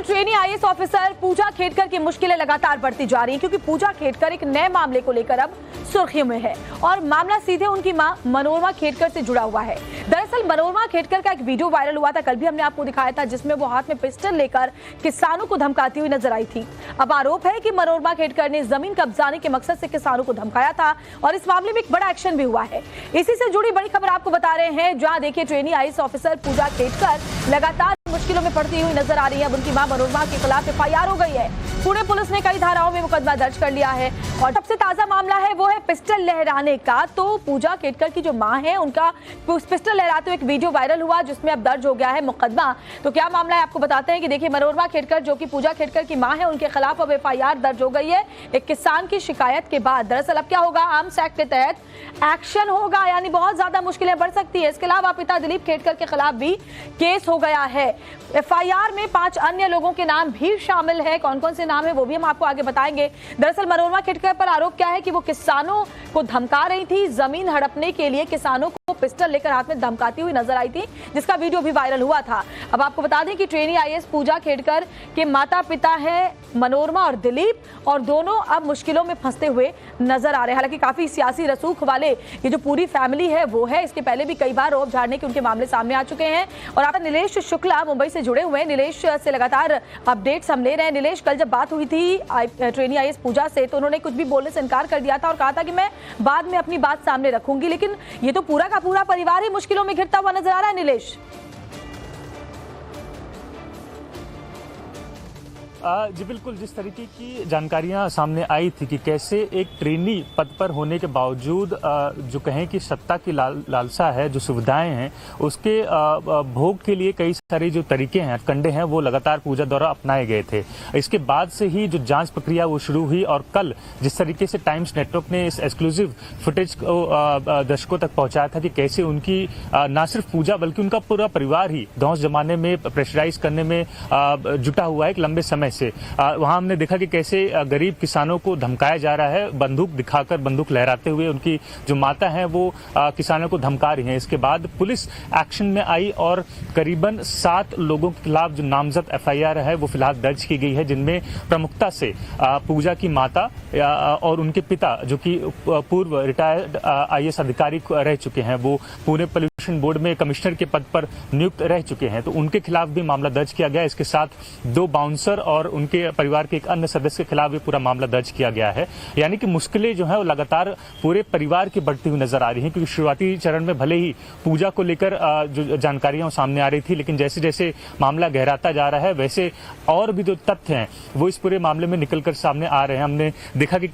Trainee IAS officer पूजा खेडकर की मुश्किलें लगातार बढ़ती जा रही हैं क्योंकि पूजा खेडकर एक नए मामले को लेकर अब सुर्खियों में है और मामला सीधे उनकी मां मनोरमा खेडकर से जुड़ा हुआ है। दरअसल मनोरमा खेडकर का एक वीडियो वायरल हुआ था, कल भी हमने आपको दिखाया था, जिसमें वो हाथ में पिस्टल लेकर किसानों को धमकाती हुई नजर आई थी। अब आरोप है कि मनोरमा खेडकर ने जमीन कब्जाने के मकसद से किसानों को धमकाया था और इस मामले में एक बड़ा एक्शन भी हुआ है। इसी से जुड़ी बड़ी खबर आपको बता रहे हैं, जहां देखिए ट्रेनी आईएएस ऑफिसर पूजा खेडकर लगातार मुश्किलों में पड़ती हुई नजर आ रही है। अब उनकी मां मनोरमा के खिलाफ एफआईआर हो गई है। पुणे पुलिस ने कई धाराओं में मुकदमा दर्ज कर लिया है और सबसे ताजा मामला है वो है पिस्टल लहराने का। तो पूजा खेडकर की जो मां है, उनका पिस्टल लहराते हुए एक वीडियो वायरल हुआ जिसमें अब दर्ज हो गया है मुकदमा। तो क्या मामला है आपको बताते हैं कि देखिए मनोरमा खेडकर जो कि पूजा खेडकर की मां है, उनके खिलाफ अब एफआईआर दर्ज हो गई है एक किसान की शिकायत के बाद। दरअसल अब क्या होगा, आर्म्स एक्ट के तहत एक्शन होगा, यानी बहुत ज्यादा मुश्किलें बढ़ सकती है। इसके अलावा पिता दिलीप खेडकर के खिलाफ भी केस हो गया है। एफआईआर में 5 अन्य लोगों के नाम भी शामिल है। कौन कौन से नाम है वो भी हम आपको आगे बताएंगे। दरअसल मनोरमा खेडकर पर आरोप क्या है कि वो किसानों को धमका रही थी, जमीन हड़पने के लिए किसानों को पिस्टल लेकर हाथ में धमकाती हुई नजर आई थी, जिसका वीडियो भी वायरल हुआ था। अब आपको बता दें कि ट्रेनी आईएएस पूजा खेडकर के माता पिता है मनोरमा और दिलीप, और दोनों अब मुश्किलों में फंसते हुए नजर आ रहे हैं। हालांकि काफी सियासी रसूख वाले ये जो पूरी फैमिली है वो है। इसके पहले भी कई बार रोब झाड़ने के उनके मामले सामने आ चुके हैं। और आप नीलेश शुक्ला मुंबई से जुड़े हुए हैं, नीलेश से लगातार अपडेट्स हम ले रहे हैं। नीलेश, कल जब बात हुई थी ट्रेनी आईएएस पूजा से, तो उन्होंने कुछ भी बोलने से इनकार कर दिया था और कहा था कि मैं बाद में अपनी बात सामने रखूंगी, लेकिन ये तो पूरा का पूरा परिवार ही मुश्किलों में घिरता हुआ नजर आ रहा है। नीलेश जी बिल्कुल, जिस तरीके की जानकारियां सामने आई थी कि कैसे एक ट्रेनी पद पर होने के बावजूद जो कहें कि सत्ता की लालसा है, जो सुविधाएं हैं, उसके भोग के लिए कई सारे जो तरीके हैं, कंडे हैं, वो लगातार पूजा द्वारा अपनाए गए थे। इसके बाद से ही जो जांच प्रक्रिया वो शुरू हुई और कल जिस तरीके से टाइम्स नेटवर्क ने इस एक्सक्लूसिव फुटेज को दर्शकों तक पहुंचाया था कि कैसे उनकी न सिर्फ पूजा बल्कि उनका पूरा परिवार ही धौंस जमाने में, प्रेशराइज करने में जुटा हुआ है एक लंबे समय से। वहां हमने देखा कि कैसे गरीब किसानों को धमकाया जा रहा है, बंदूक दिखाकर, बंदूक लहराते हुए उनकी जो माता है वो किसानों को धमका रही हैं। इसके बाद पुलिस एक्शन में आई और करीबन 7 लोगों के खिलाफ जो नामजद एफआईआर है वो फिलहाल दर्ज की गई है, जिनमें प्रमुखता से पूजा की माता और उनके पिता जो कि पूर्व रिटायर्ड आईएएस अधिकारी रह चुके हैं, वो पुणे पोल्यूशन बोर्ड में कमिश्नर के पद पर नियुक्त रह चुके हैं, तो उनके खिलाफ भी मामला दर्ज किया गया। इसके साथ 2 बाउंसर और उनके परिवार के एक अन्य सदस्य के खिलाफ भी पूरा मामला दर्ज किया गया है। यानी कि मुश्किलें जो है वो लगातार पूरे परिवार की बढ़ती हुई नजर आ रही हैं, क्योंकि शुरुआती चरण में भले ही पूजा को लेकर जो जानकारियां सामने आ रही थी, लेकिन जैसे जैसे मामला गहराता जा रहा है वैसे और भी जो तथ्य हैं वो इस पूरे मामले में निकलकर सामने आ रहे हैं। हमने देखा कि